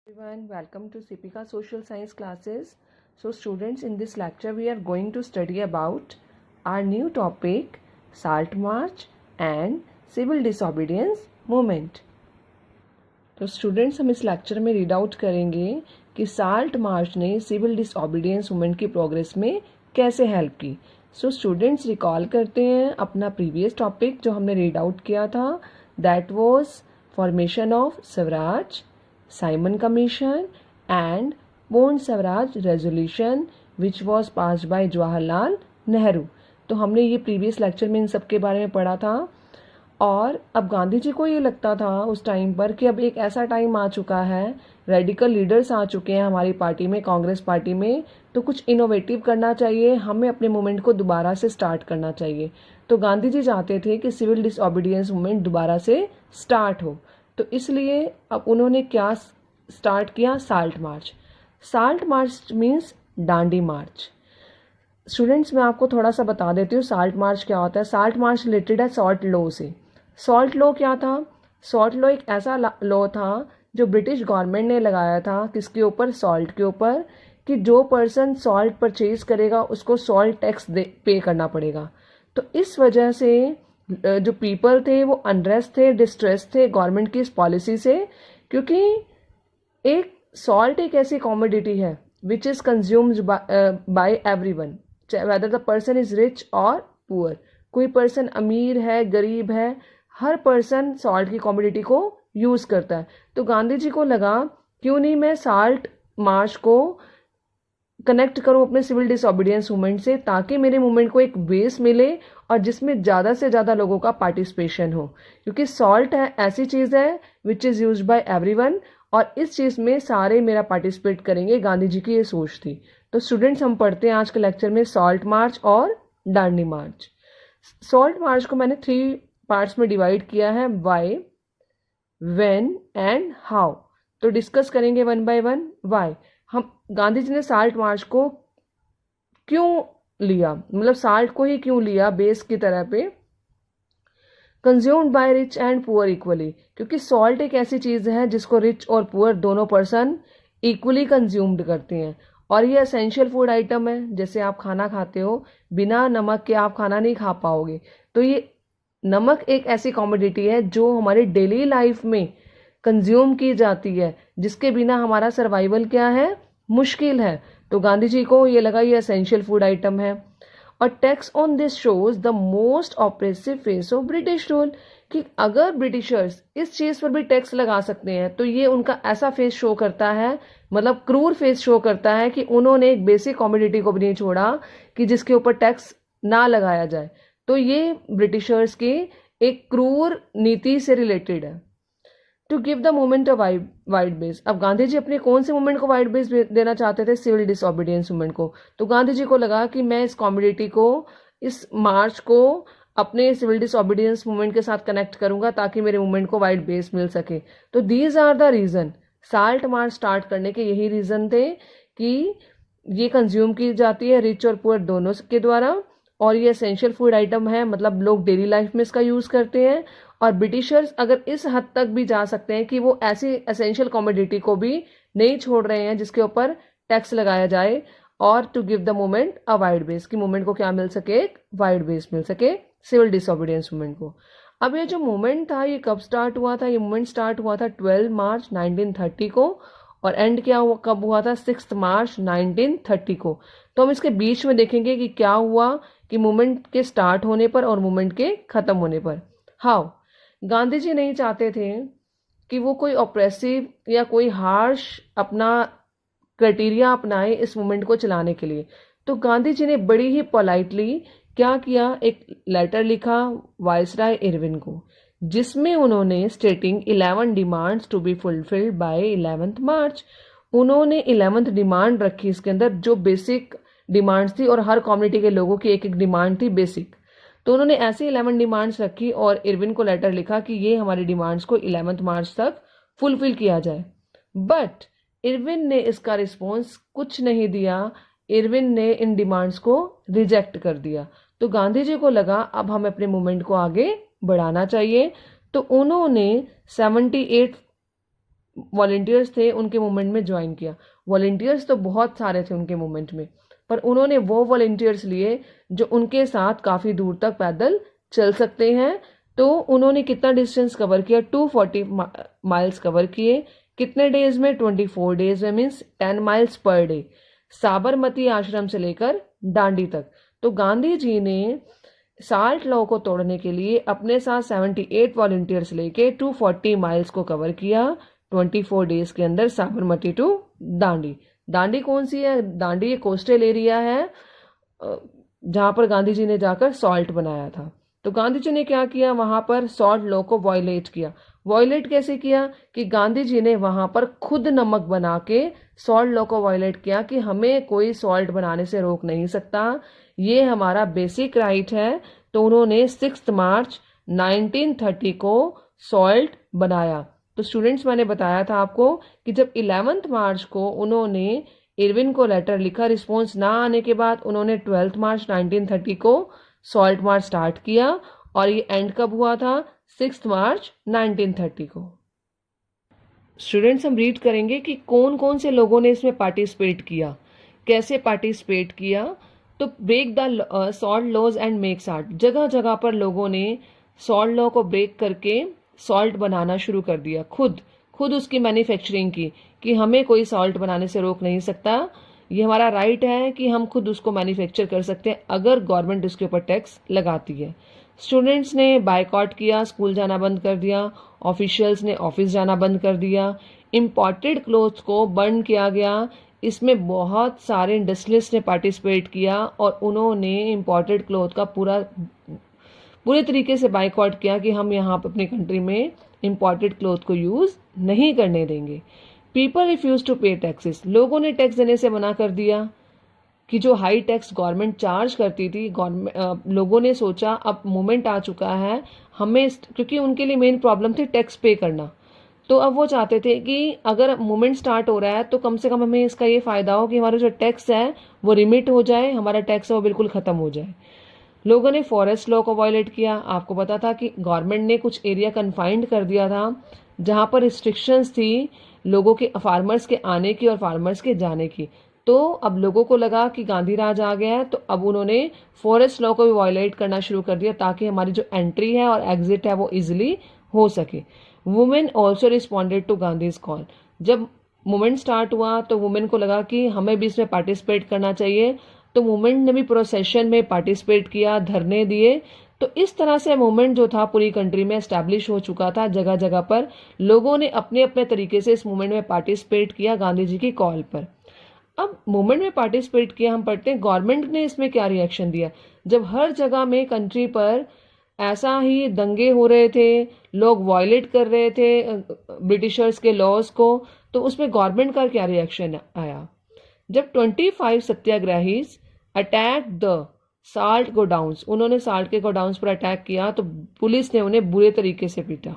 Everyone, welcome to Sipika Social Science classes. So students, in this lecture we are going to study about our new topic Salt March and Civil Disobedience Movement. तो students हम इस lecture में read out करेंगे कि salt march ने civil disobedience movement की progress में कैसे हेल्प की. सो स्टूडेंट्स रिकॉल करते हैं अपना प्रीवियस टॉपिक जो हमने रीड आउट किया था. That was formation of Swaraj, Simon commission and Purna Swaraj resolution which was passed by Jawaharlal Nehru. तो हमने ये प्रीवियस लेक्चर में इन सब के बारे में पढ़ा था. और अब गांधी जी को ये लगता था उस टाइम पर कि अब एक ऐसा टाइम आ चुका है, रेडिकल लीडर्स आ चुके हैं हमारी पार्टी में, कांग्रेस पार्टी में, तो कुछ इनोवेटिव करना चाहिए, हमें अपने मूवमेंट को दोबारा से स्टार्ट करना चाहिए. तो गांधी जी चाहते थे कि सिविल डिसओबीडियंस मूवमेंट दोबारा से स्टार्ट हो. तो इसलिए अब उन्होंने क्या स्टार्ट किया? Salt march. Salt march means Dandi march. Students मैं आपको थोड़ा सा बता देती हूँ साल्ट मार्च क्या होता है. साल्ट मार्च रिलेटेड है सॉल्ट लॉ से. सॉल्ट लॉ क्या था? सॉल्ट लॉ एक ऐसा लॉ था जो ब्रिटिश गवर्नमेंट ने लगाया था. किसके ऊपर? सॉल्ट के ऊपर. कि जो पर्सन सॉल्ट परचेज करेगा उसको सॉल्ट टैक्स पे करना पड़ेगा. तो इस वजह से जो पीपल थे वो अनरेस्ट थे, डिस्ट्रेस थे गवर्नमेंट की इस पॉलिसी से. क्योंकि एक सॉल्ट एक ऐसी कॉमोडिटी है which is consumed by everyone, whether the person is rich और पुअर. कोई पर्सन अमीर है, गरीब है, हर पर्सन सॉल्ट की कॉमोडिटी को यूज़ करता है. तो गांधी जी को लगा क्यों नहीं मैं साल्ट मार्च को कनेक्ट करूं अपने सिविल डिसओबीडियंस मूवमेंट से, ताकि मेरे मूवमेंट को एक बेस मिले और जिसमें ज़्यादा से ज़्यादा लोगों का पार्टिसिपेशन हो. क्योंकि सॉल्ट है ऐसी चीज़ है which is use by everyone और इस चीज़ में सारे मेरा पार्टिसिपेट करेंगे. गांधी जी की ये सोच थी. तो स्टूडेंट्स हम पढ़ते हैं आज के लेक्चर में सॉल्ट मार्च और डांडी मार्च. सॉल्ट मार्च को मैंने 3 पार्ट्स में डिवाइड किया है, वाई, व्हेन एंड हाउ. तो डिस्कस करेंगे वन बाय वन. वाई, हम गांधी जी ने साल्ट मार्च को क्यों लिया, मतलब साल्ट को ही क्यों लिया बेस की तरह पे. Consumed by rich and poor equally. क्योंकि सॉल्ट एक ऐसी चीज़ है जिसको रिच और पुअर दोनों पर्सन इक्वली कंज्यूम्ड करते हैं. और ये एसेंशियल फूड आइटम है. जैसे आप खाना खाते हो, बिना नमक के आप खाना नहीं खा पाओगे. तो ये नमक एक ऐसी कॉमोडिटी है जो हमारे डेली लाइफ में कंज्यूम की जाती है, जिसके बिना हमारा सर्वाइवल क्या है? मुश्किल है. तो गांधी जी को ये लगा ये एसेंशियल फूड आइटम है. और tax on this shows the most oppressive face of British rule. कि अगर ब्रिटिशर्स इस चीज़ पर भी टैक्स लगा सकते हैं तो ये उनका ऐसा फेस शो करता है, मतलब क्रूर फेस शो करता है कि उन्होंने एक बेसिक कॉमोडिटी को भी नहीं छोड़ा कि जिसके ऊपर टैक्स ना लगाया जाए. तो ये ब्रिटिशर्स की एक क्रूर नीति से रिलेटेड है. To give the movement a wide base. अब गांधी जी अपने कौन से मूवमेंट को वाइड बेस देना चाहते थे? सिविल डिसओबीडियंस मूवमेंट को. तो गांधी जी को लगा कि मैं इस कॉमोडिटी को, इस मार्च को अपने सिविल डिसओबीडियंस मूवमेंट के साथ कनेक्ट करूंगा ताकि मेरे मूवमेंट को वाइड बेस मिल सके. तो these are the reason. Salt march start करने के यही रीज़न थे कि ये कंज्यूम की जाती है रिच और पुअर दोनों के द्वारा, और ये एसेंशियल फूड आइटम है, मतलब लोग डेली लाइफ में इसका यूज़ करते हैं. और ब्रिटिशर्स अगर इस हद तक भी जा सकते हैं कि वो ऐसी एसेंशियल कॉमोडिटी को भी नहीं छोड़ रहे हैं जिसके ऊपर टैक्स लगाया जाए. और to give the movement a wide base, कि मूवमेंट को क्या मिल सके? एक वाइड बेस मिल सके सिविल डिसओबीडियंस मूवमेंट को. अब ये जो मूवमेंट था ये कब स्टार्ट हुआ था? ये मूवमेंट स्टार्ट हुआ था 12 मार्च 1930 को, और एंड क्या हुआ, कब हुआ था? 6 मार्च 1930 को. तो हम इसके बीच में देखेंगे कि क्या हुआ कि मूवमेंट के स्टार्ट होने पर और मूवमेंट के खत्म होने पर. हाउ, गांधी जी नहीं चाहते थे कि वो कोई ऑप्रेसिव या कोई हार्श अपना क्राइटेरिया अपनाए इस मूवमेंट को चलाने के लिए. तो गांधी जी ने बड़ी ही पोलाइटली क्या किया, एक लेटर लिखा वायसराय इरविन को, जिसमें उन्होंने stating 11 demands to be fulfilled by 11 March. उन्होंने 11th डिमांड रखी इसके अंदर, जो बेसिक डिमांड्स थी, और हर कम्युनिटी के लोगों की एक एक डिमांड थी बेसिक. तो उन्होंने ऐसी 11 डिमांड्स रखी और इरविन को लेटर लिखा कि ये हमारी डिमांड्स को 11 मार्च तक फुलफिल किया जाए. बट इरविन ने इसका रिस्पॉन्स कुछ नहीं दिया. इरविन ने इन डिमांड्स को रिजेक्ट कर दिया. तो गांधी जी को लगा अब हमें अपने मूवमेंट को आगे बढ़ाना चाहिए. तो उन्होंने 78 वॉलंटियर्स थे उनके मूवमेंट में ज्वाइन किया। वॉलंटियर्स तो बहुत सारे थे उनके मूवमेंट में, पर उन्होंने वो वॉलंटियर्स लिए जो उनके साथ काफ़ी दूर तक पैदल चल सकते हैं। तो उन्होंने कितना डिस्टेंस कवर किया? 240 माइल्स कवर किए। कितने डेज में? 24 डेज में, means 10 miles per day, Sabarmati आश्रम से लेकर दांडी तक। तो गांधी जी ने साल्ट लॉ को तोड़ने के लिए अपने साथ 78 वॉलंटियर्स लेके 240 माइल्स को कवर किया 24 डेज के अंदर, साबरमती टू दांडी। दांडी कौन सी है? दांडी एक कोस्टल एरिया है जहां पर गांधी जी ने जाकर सॉल्ट बनाया था। तो गांधी जी ने क्या किया? वहां पर सॉल्ट लॉ को वायलेट किया। वायलेट कैसे किया? कि गांधी जी ने वहां पर खुद नमक बना के सॉल्ट लॉ को वायलेट किया कि हमें कोई सॉल्ट बनाने से रोक नहीं सकता, ये हमारा बेसिक राइट है। तो उन्होंने 6 मार्च 1930 को सॉल्ट बनाया। तो स्टूडेंट्स, मैंने बताया था आपको कि जब 11 मार्च को उन्होंने इरविन को लेटर लिखा, रिस्पॉन्स ना आने के बाद उन्होंने 12 मार्च 1930 को सॉल्ट मार्च स्टार्ट किया, और ये एंड कब हुआ था? 6 मार्च 1930 को। स्टूडेंट्स, हम रीड करेंगे कि कौन कौन से लोगों ने इसमें पार्टिसिपेट किया, कैसे पार्टिसिपेट किया। तो break the salt laws and make salt, जगह जगह पर लोगों ने सॉल्ट लॉ को ब्रेक करके सॉल्ट बनाना शुरू कर दिया, खुद उसकी मैन्युफैक्चरिंग की कि हमें कोई सॉल्ट बनाने से रोक नहीं सकता, ये हमारा राइट है कि हम खुद उसको मैन्युफैक्चर कर सकते हैं अगर गवर्नमेंट उसके ऊपर टैक्स लगाती है। स्टूडेंट्स ने बायकॉट किया, स्कूल जाना बंद कर दिया, ऑफिशियल्स ने ऑफिस जाना बंद कर दिया, इम्पोर्टेड क्लोथ्स को बर्न किया गया। इसमें बहुत सारे इंडस्ट्रियलिस्ट ने पार्टिसिपेट किया और उन्होंने इम्पोर्टेड क्लोथ का पूरे तरीके से बायकॉट किया कि हम यहाँ पर अपनी कंट्री में इम्पोर्टेड क्लोथ को यूज नहीं करने देंगे। पीपल रिफ्यूज टू पे टैक्सेस, लोगों ने टैक्स देने से मना कर दिया कि जो हाई टैक्स गवर्नमेंट चार्ज करती थी, लोगों ने सोचा अब मोमेंट आ चुका है हमें, क्योंकि उनके लिए मेन प्रॉब्लम थी टैक्स पे करना। तो अब वो चाहते थे कि अगर मूवमेंट स्टार्ट हो रहा है तो कम से कम हमें इसका ये फायदा हो कि हमारा जो टैक्स है वो रिमिट हो जाए, हमारा टैक्स है वो बिल्कुल खत्म हो जाए। लोगों ने फॉरेस्ट लॉ को वायलेट किया। आपको पता था कि गवर्नमेंट ने कुछ एरिया कन्फाइंड कर दिया था जहां पर रिस्ट्रिक्शंस थी लोगों के, फार्मर्स के आने की और फार्मर्स के जाने की। तो अब लोगों को लगा कि गांधी राज आ गया है, तो अब उन्होंने फॉरेस्ट लॉ को भी वायलेट करना शुरू कर दिया ताकि हमारी जो एंट्री है और एग्जिट है वो इजिली हो सके। Women also responded to Gandhi's call. जब मूवमेंट स्टार्ट हुआ तो वुमेन को लगा कि हमें भी इसमें पार्टिसिपेट करना चाहिए, तो मूवमेंट ने भी प्रोसेशन में पार्टिसिपेट किया, धरने दिए। तो इस तरह से मूवमेंट जो था पूरी कंट्री में एस्टैब्लिश हो चुका था। जगह जगह पर लोगों ने अपने अपने तरीके से इस मूवमेंट में पार्टिसिपेट किया गांधी जी की कॉल पर। अब मूवमेंट में पार्टिसिपेट किया, हम पढ़ते हैं गवर्नमेंट ने इसमें क्या रिएक्शन दिया। जब हर जगह में कंट्री पर ऐसा ही दंगे हो रहे थे, लोग वायलेट कर रहे थे ब्रिटिशर्स के लॉज को, तो उसमें गवर्नमेंट का क्या रिएक्शन आया। जब 25 satyagrahis attack the salt godowns, उन्होंने साल्ट के गोडाउन्स पर अटैक किया तो पुलिस ने उन्हें बुरे तरीके से पीटा,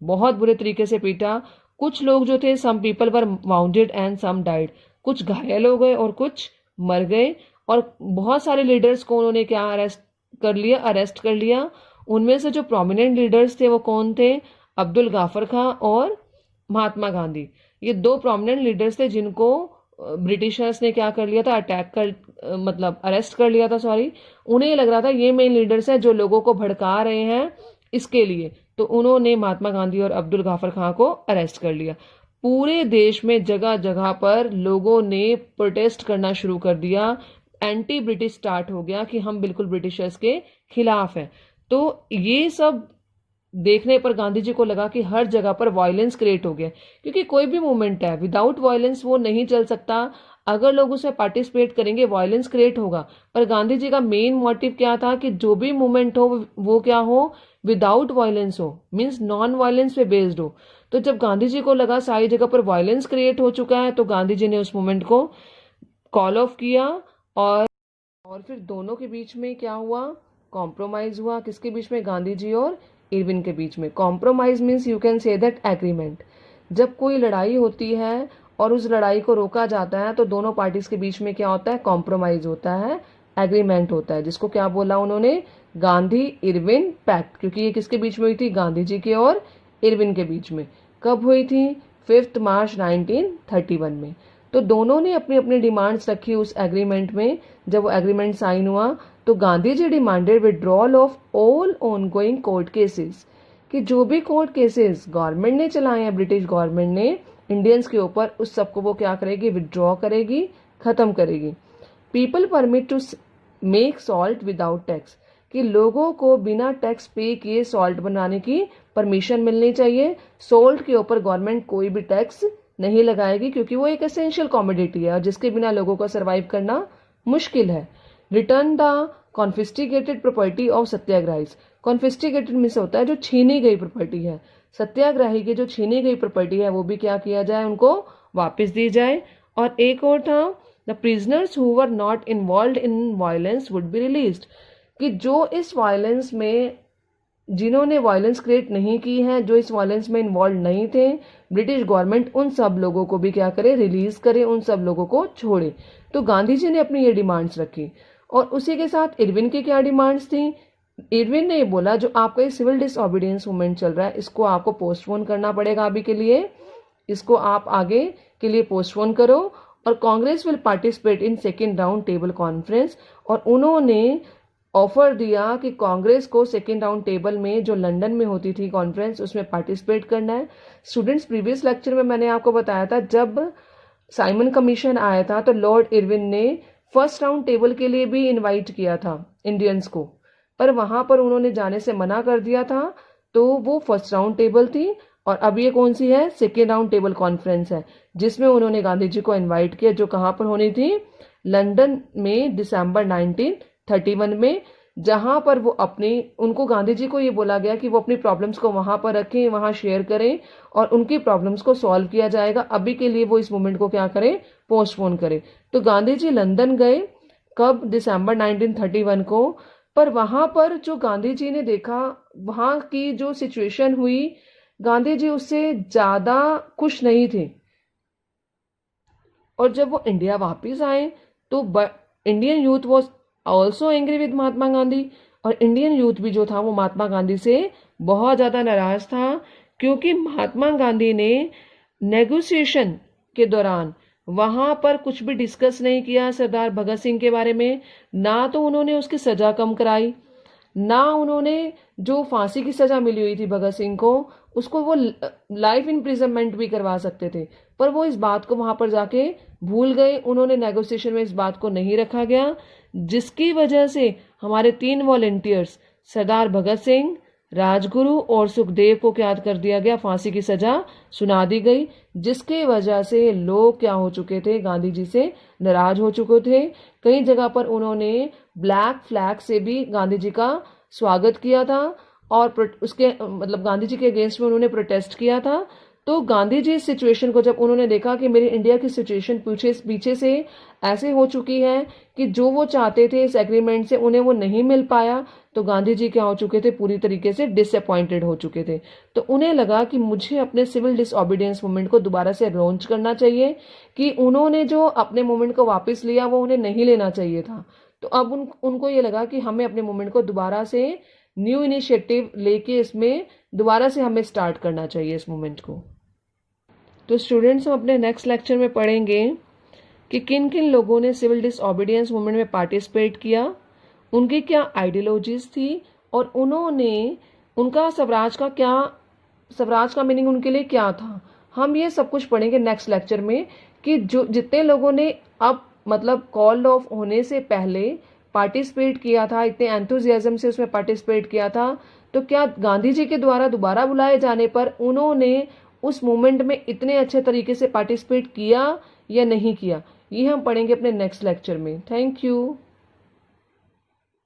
बहुत बुरे तरीके से पीटा। कुछ लोग जो थे, some people were wounded and some died, कुछ घायल हो गए और कुछ मर गए। और बहुत सारे लीडर्स को उन्होंने क्या अरेस्ट कर लिया। उनमें से जो प्रोमिनेंट लीडर्स थे वो कौन थे? अब्दुल गाफर खां और महात्मा गांधी। ये दो प्रोमिनेंट लीडर्स थे जिनको ब्रिटिशर्स ने क्या कर लिया था, मतलब अरेस्ट कर लिया था, सॉरी। उन्हें लग रहा था ये मेन लीडर्स हैं जो लोगों को भड़का रहे हैं इसके लिए, तो उन्होंने महात्मा गांधी और अब्दुल गाफर खां को अरेस्ट कर लिया। पूरे देश में जगह जगह पर लोगों ने प्रोटेस्ट करना शुरू कर दिया, एंटी ब्रिटिश स्टार्ट हो गया कि हम बिल्कुल ब्रिटिशर्स के खिलाफ हैं। तो ये सब देखने पर गांधी जी को लगा कि हर जगह पर वायलेंस क्रिएट हो गया, क्योंकि कोई भी मूवमेंट है विदाउट वायलेंस वो नहीं चल सकता। अगर लोग उसमें पार्टिसिपेट करेंगे वायलेंस क्रिएट होगा। पर गांधी जी का मेन मोटिव क्या था कि जो भी मूवमेंट हो वो क्या हो, विदाउट वायलेंस हो, मीन्स नॉन वायलेंस पे बेस्ड हो। तो जब गांधी जी को लगा सारी जगह पर वायलेंस क्रिएट हो चुका है तो गांधी जी ने उस मूवमेंट को कॉल ऑफ किया। और फिर दोनों के बीच में क्या हुआ, कॉम्प्रोमाइज हुआ। किसके बीच में? गांधी जी और इरविन के बीच में। Compromise means you can say that agreement. जब कोई लड़ाई होती है और उस लड़ाई को रोका जाता है तो दोनों पार्टीज के बीच में क्या होता है, कॉम्प्रोमाइज होता है, एग्रीमेंट होता है, जिसको क्या बोला उन्होंने, गांधी इरविन पैक्ट। क्योंकि ये किसके बीच में हुई थी, गांधी जी के और इरविन के बीच में। कब हुई थी? 5 मार्च 1931 में। तो दोनों ने अपनी अपनी डिमांड्स रखी उस एग्रीमेंट में। जब वो एग्रीमेंट साइन हुआ तो Gandhi ji demanded withdrawal of all ongoing court cases, कि जो भी कोर्ट केसेस गवर्नमेंट ने चलाए हैं, ब्रिटिश गवर्नमेंट ने इंडियंस के ऊपर, उस सबको वो क्या करेगी, विड्रॉ करेगी, खत्म करेगी। People permit to make salt without tax, कि लोगों को बिना टैक्स पे किए सॉल्ट बनाने की परमिशन मिलनी चाहिए। सॉल्ट के ऊपर गवर्नमेंट कोई भी टैक्स नहीं लगाएगी, क्योंकि वो एक एसेंशियल कॉमोडिटी है और जिसके बिना लोगों को सर्वाइव करना मुश्किल है। Return the confiscated property of satyagrahis, confiscated means होता है जो छीनी गई प्रॉपर्टी है। सत्याग्रही की जो छीनी गई प्रॉपर्टी है वो भी क्या किया जाए, उनको वापस दी जाए। और एक और था, the prisoners who were not involve in violence would be released, कि जो इस वायलेंस में, जिन्होंने वायलेंस क्रिएट नहीं की है, जो इस वायलेंस में इन्वॉल्व नहीं थे, ब्रिटिश गवर्नमेंट उन सब लोगों को भी क्या करे, रिलीज करे, उन सब लोगों को छोड़े। तो गांधी जी ने अपनी ये डिमांड्स रखी। और उसी के साथ इरविन की क्या डिमांड्स थी। इरविन ने ये बोला, जो आपका ये सिविल डिसओबीडियंस मूवमेंट चल रहा है, इसको आपको पोस्टपोन करना पड़ेगा अभी के लिए, इसको आप आगे के लिए पोस्टपोन करो। और Congress will participate in second round table conference, और उन्होंने ऑफर दिया कि कांग्रेस को सेकेंड राउंड टेबल में, जो लंदन में होती थी कॉन्फ्रेंस, उसमें पार्टिसिपेट करना है। स्टूडेंट्स, प्रीवियस लेक्चर में मैंने आपको बताया था, जब साइमन कमीशन आया था तो लॉर्ड इरविन ने फर्स्ट राउंड टेबल के लिए भी इनवाइट किया था इंडियंस को, पर वहां पर उन्होंने जाने से मना कर दिया था। तो वो फर्स्ट राउंड टेबल थी, और अब ये कौन सी है, सेकेंड राउंड टेबल कॉन्फ्रेंस है, जिसमें उन्होंने गांधी जी को इनवाइट किया, जो कहाँ पर होनी थी, लंदन में, दिसंबर 1931 में, जहां पर वो अपनी, उनको, गांधी जी को ये बोला गया कि वो अपनी प्रॉब्लम्स को वहां पर रखें, वहां शेयर करें और उनकी प्रॉब्लम्स को सॉल्व किया जाएगा। अभी के लिए वो इस मूवमेंट को क्या करें, पोस्टपोन करें। तो गांधी जी लंदन गए, कब, दिसंबर 1931 को। पर वहां पर जो गांधी जी ने देखा, वहां की जो सिचुएशन हुई, गांधी जी उससे ज्यादा खुश नहीं थे। और जब वो इंडिया वापस आए तो Indian youth was also angry with Mahatma Gandhi, और इंडियन यूथ भी जो था वो महात्मा गांधी से बहुत ज़्यादा नाराज था, क्योंकि महात्मा गांधी ने नेगोशिएशन के दौरान वहां पर कुछ भी डिस्कस नहीं किया सरदार भगत सिंह के बारे में। ना तो उन्होंने उसकी सजा कम कराई, ना उन्होंने जो फांसी की सजा मिली हुई थी भगत सिंह को, उसको वो लाइफ इम्प्रिजनमेंट भी करवा सकते थे, पर वो इस बात को वहां पर जाके भूल गए। उन्होंने नेगोशिएशन में इस बात को नहीं रखा गया, जिसकी वजह से हमारे 3 वॉलेंटियर्स, सरदार भगत सिंह, राजगुरु और सुखदेव को क्या कर दिया गया, फांसी की सजा सुना दी गई, जिसके वजह से लोग क्या हो चुके थे, गांधी जी से नाराज हो चुके थे। कई जगह पर उन्होंने ब्लैक फ्लैग से भी गांधी जी का स्वागत किया था, और उसके मतलब गांधी जी के अगेंस्ट में उन्होंने प्रोटेस्ट किया था। तो गांधी जी इस सिचुएशन को जब उन्होंने देखा कि मेरी इंडिया की सिचुएशन पीछे से ऐसे हो चुकी है कि जो वो चाहते थे इस एग्रीमेंट से उन्हें वो नहीं मिल पाया, तो गांधी जी क्या हो चुके थे, पूरी तरीके से डिसअपॉइंटेड हो चुके थे। तो उन्हें लगा कि मुझे अपने सिविल डिसओबीडियंस मूवमेंट को दोबारा से लॉन्च करना चाहिए, कि उन्होंने जो अपने मूवमेंट को वापस लिया वो उन्हें नहीं लेना चाहिए था। तो अब उनको ये लगा कि हमें अपने मूवमेंट को दोबारा से न्यू इनिशिएटिव लेके इसमें दोबारा से हमें स्टार्ट करना चाहिए इस मूवमेंट को। तो स्टूडेंट्स, हम अपने नेक्स्ट लेक्चर में पढ़ेंगे कि किन किन लोगों ने सिविल डिसओबीडियंस मूवमेंट में पार्टिसिपेट किया, उनकी क्या आइडियोलॉजीज थी, और उन्होंने, उनका स्वराज का मीनिंग उनके लिए क्या था। हम ये सब कुछ पढ़ेंगे नेक्स्ट लेक्चर में, कि जो जितने लोगों ने अब मतलब कॉल ऑफ होने से पहले पार्टिसिपेट किया था, इतने एंथुजियाज्म से उसमें पार्टिसिपेट किया था, तो क्या गांधी जी के द्वारा दोबारा बुलाए जाने पर उन्होंने उस मूवमेंट में इतने अच्छे तरीके से पार्टिसिपेट किया या नहीं किया, ये हम पढ़ेंगे अपने नेक्स्ट लेक्चर में। Thank you.